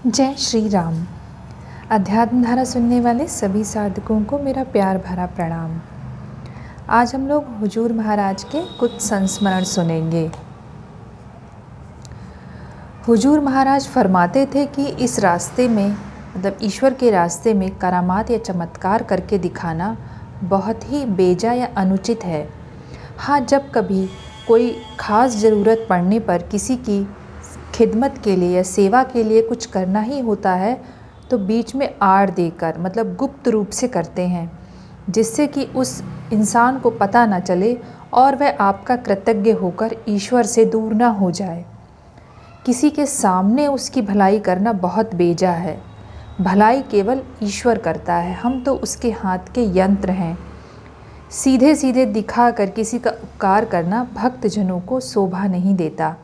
जय श्री राम। अध्यात्म धारा सुनने वाले सभी साधकों को मेरा प्यार भरा प्रणाम। आज हम लोग हुजूर महाराज के कुछ संस्मरण सुनेंगे। हुजूर महाराज फरमाते थे कि इस रास्ते में मतलब ईश्वर के रास्ते में करामात या चमत्कार करके दिखाना बहुत ही बेजा या अनुचित है। हाँ, जब कभी कोई ख़ास ज़रूरत पड़ने पर किसी की खिदमत के लिए या सेवा के लिए कुछ करना ही होता है तो बीच में आड़ देकर मतलब गुप्त रूप से करते हैं, जिससे कि उस इंसान को पता ना चले और वह आपका कृतज्ञ होकर ईश्वर से दूर ना हो जाए। किसी के सामने उसकी भलाई करना बहुत बेजा है। भलाई केवल ईश्वर करता है, हम तो उसके हाथ के यंत्र हैं। सीधे सीधे दिखा कर किसी का उपकार करना भक्तजनों को शोभा नहीं देता।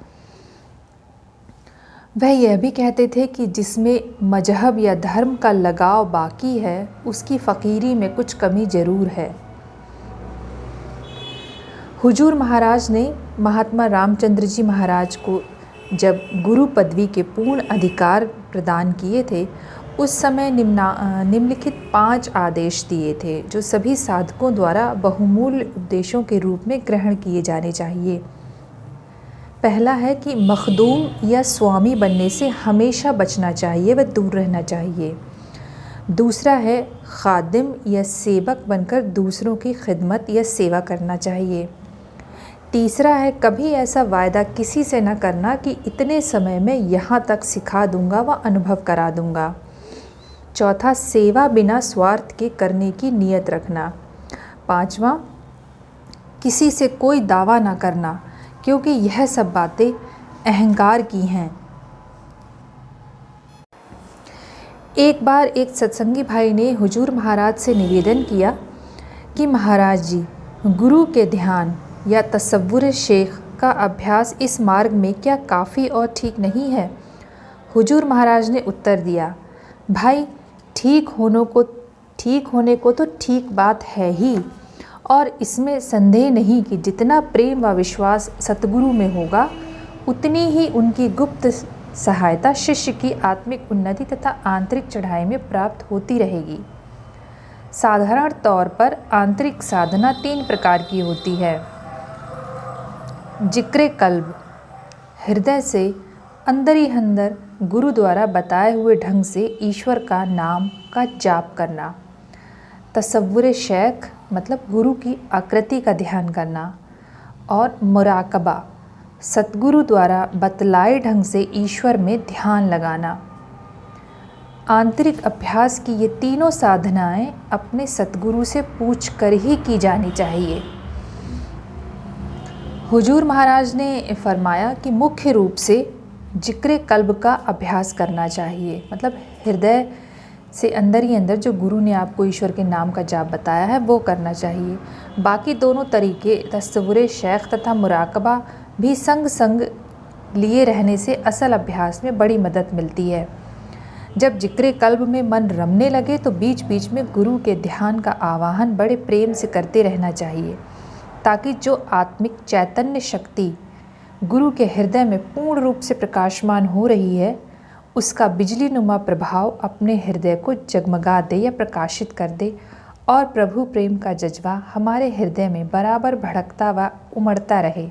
वह यह भी कहते थे कि जिसमें मजहब या धर्म का लगाव बाकी है उसकी फ़कीरी में कुछ कमी ज़रूर है। हुजूर महाराज ने महात्मा रामचंद्र जी महाराज को जब गुरु पदवी के पूर्ण अधिकार प्रदान किए थे उस समय निम्नलिखित 5 आदेश दिए थे, जो सभी साधकों द्वारा बहुमूल्य उपदेशों के रूप में ग्रहण किए जाने चाहिए। पहला है कि मखदूम या स्वामी बनने से हमेशा बचना चाहिए व दूर रहना चाहिए। दूसरा है खादिम या सेवक बनकर दूसरों की खिदमत या सेवा करना चाहिए। तीसरा है कभी ऐसा वायदा किसी से न करना कि इतने समय में यहाँ तक सिखा दूंगा व अनुभव करा दूंगा। चौथा, सेवा बिना स्वार्थ के करने की नीयत रखना। पांचवा, किसी से कोई दावा ना करना, क्योंकि यह सब बातें अहंकार की हैं। एक बार एक सत्संगी भाई ने हुजूर महाराज से निवेदन किया कि महाराज जी, गुरु के ध्यान या तसव्वुर शेख का अभ्यास इस मार्ग में क्या काफ़ी और ठीक नहीं है? हुजूर महाराज ने उत्तर दिया, भाई, ठीक होने को तो ठीक बात है ही, और इसमें संदेह नहीं कि जितना प्रेम व विश्वास सतगुरु में होगा उतनी ही उनकी गुप्त सहायता शिष्य की आत्मिक उन्नति तथा आंतरिक चढ़ाई में प्राप्त होती रहेगी। साधारण तौर पर आंतरिक साधना 3 प्रकार की होती है। जिक्र कल्ब, हृदय से अंदर ही अंदर गुरु द्वारा बताए हुए ढंग से ईश्वर का नाम का जाप करना। तसव्वुर शेख मतलब गुरु की आकृति का ध्यान करना। और मुराकबा, सतगुरु द्वारा बतलाए ढंग से ईश्वर में ध्यान लगाना। आंतरिक अभ्यास की ये तीनों साधनाएं अपने सतगुरु से पूछ कर ही की जानी चाहिए। हुजूर महाराज ने फरमाया कि मुख्य रूप से जिक्र कल्ब का अभ्यास करना चाहिए, मतलब हृदय से अंदर ही अंदर जो गुरु ने आपको ईश्वर के नाम का जाप बताया है वो करना चाहिए। बाकी दोनों तरीके तसव्वुर शेख तथा मुराकबा भी संग संग लिए रहने से असल अभ्यास में बड़ी मदद मिलती है। जब जिक्र कल्ब में मन रमने लगे तो बीच बीच में गुरु के ध्यान का आवाहन बड़े प्रेम से करते रहना चाहिए, ताकि जो आत्मिक चैतन्य शक्ति गुरु के हृदय में पूर्ण रूप से प्रकाशमान हो रही है उसका बिजली नुमा प्रभाव अपने हृदय को जगमगा दे या प्रकाशित कर दे और प्रभु प्रेम का जज्बा हमारे हृदय में बराबर भड़कता व उमड़ता रहे।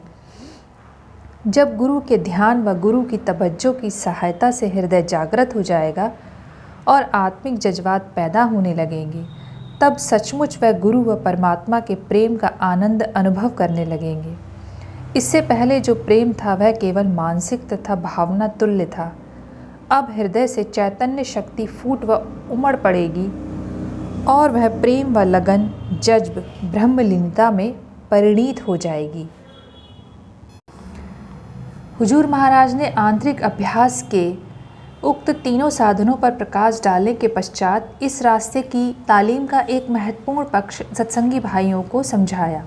जब गुरु के ध्यान व गुरु की तवज्जो की सहायता से हृदय जागृत हो जाएगा और आत्मिक जज्बात पैदा होने लगेंगे, तब सचमुच वह गुरु व परमात्मा के प्रेम का आनंद अनुभव करने लगेंगे। इससे पहले जो प्रेम था वह केवल मानसिक तथा भावना तुल्य था। अब हृदय से चैतन्य शक्ति फूट व उमड़ पड़ेगी और वह प्रेम व लगन जज्ब ब्रह्मलीनता में परिणीत हो जाएगी। हुजूर महाराज ने आंतरिक अभ्यास के उक्त तीनों साधनों पर प्रकाश डालने के पश्चात इस रास्ते की तालीम का एक महत्वपूर्ण पक्ष सत्संगी भाइयों को समझाया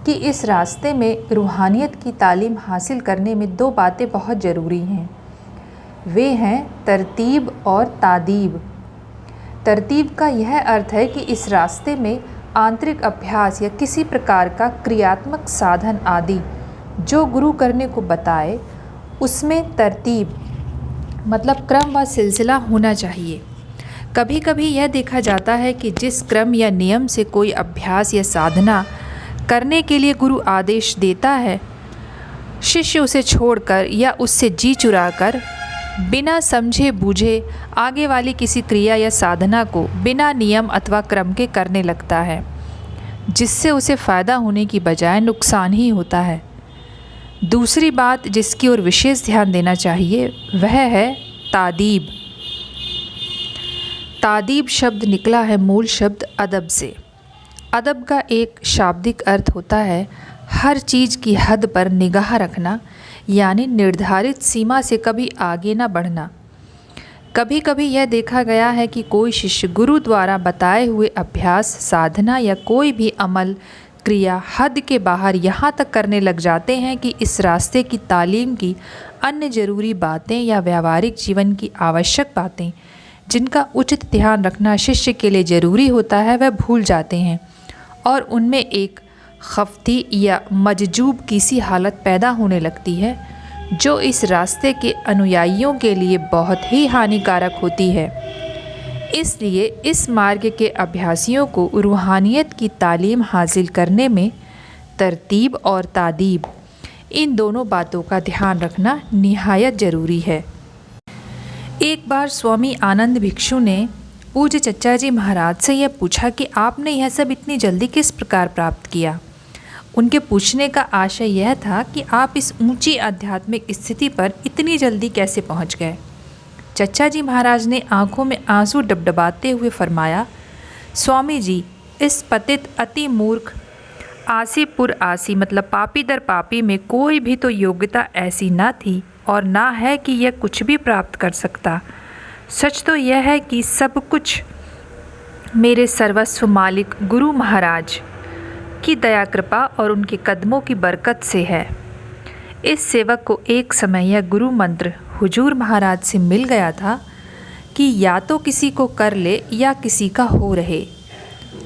कि इस रास्ते में रूहानियत की तालीम हासिल करने में 2 बातें बहुत ज़रूरी हैं। वे हैं तरतीब और तादीब। तरतीब का यह अर्थ है कि इस रास्ते में आंतरिक अभ्यास या किसी प्रकार का क्रियात्मक साधन आदि जो गुरु करने को बताए उसमें तरतीब मतलब क्रम व सिलसिला होना चाहिए। कभी कभी यह देखा जाता है कि जिस क्रम या नियम से कोई अभ्यास या साधना करने के लिए गुरु आदेश देता है, शिष्य उसे छोड़कर या उससे जी चुराकर बिना समझे बूझे आगे वाली किसी क्रिया या साधना को बिना नियम अथवा क्रम के करने लगता है, जिससे उसे फ़ायदा होने की बजाय नुकसान ही होता है। दूसरी बात जिसकी ओर विशेष ध्यान देना चाहिए वह है तादीब। तादीब शब्द निकला है मूल शब्द अदब से। अदब का एक शाब्दिक अर्थ होता है हर चीज़ की हद पर निगाह रखना, यानी निर्धारित सीमा से कभी आगे न बढ़ना। कभी कभी यह देखा गया है कि कोई शिष्य गुरु द्वारा बताए हुए अभ्यास, साधना या कोई भी अमल, क्रिया हद के बाहर यहाँ तक करने लग जाते हैं कि इस रास्ते की तालीम की अन्य ज़रूरी बातें या व्यावहारिक जीवन की आवश्यक बातें, जिनका उचित ध्यान रखना शिष्य के लिए ज़रूरी होता है, वह भूल जाते हैं और उनमें एक खफ्ती या मजजूब की सी हालत पैदा होने लगती है, जो इस रास्ते के अनुयायियों के लिए बहुत ही हानिकारक होती है। इसलिए इस मार्ग के अभ्यासियों को रूहानियत की तालीम हासिल करने में तरतीब और तादीब, इन दोनों बातों का ध्यान रखना निहायत ज़रूरी है। एक बार स्वामी आनंद भिक्षु ने पूज्य चच्चा जी महाराज से यह पूछा कि आपने यह सब इतनी जल्दी किस प्रकार प्राप्त किया। उनके पूछने का आशय यह था कि आप इस ऊंची आध्यात्मिक स्थिति पर इतनी जल्दी कैसे पहुंच गए। चच्चा जी महाराज ने आंखों में आंसू डबडबाते हुए फरमाया, स्वामी जी, इस पतित अति मूर्ख आसीपुर आसी मतलब पापी दर पापी में कोई भी तो योग्यता ऐसी न थी और ना है कि यह कुछ भी प्राप्त कर सकता। सच तो यह है कि सब कुछ मेरे सर्वस्व मालिक गुरु महाराज की दया कृपा और उनके कदमों की बरकत से है। इस सेवक को एक समय यह गुरु मंत्र हुजूर महाराज से मिल गया था कि या तो किसी को कर ले या किसी का हो रहे।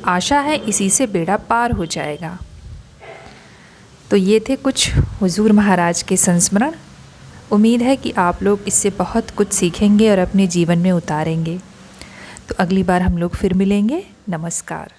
आशा है इसी से बेड़ा पार हो जाएगा। तो ये थे कुछ हुजूर महाराज के संस्मरण। उम्मीद है कि आप लोग इससे बहुत कुछ सीखेंगे और अपने जीवन में उतारेंगे। तो अगली बार हम लोग फिर मिलेंगे। नमस्कार।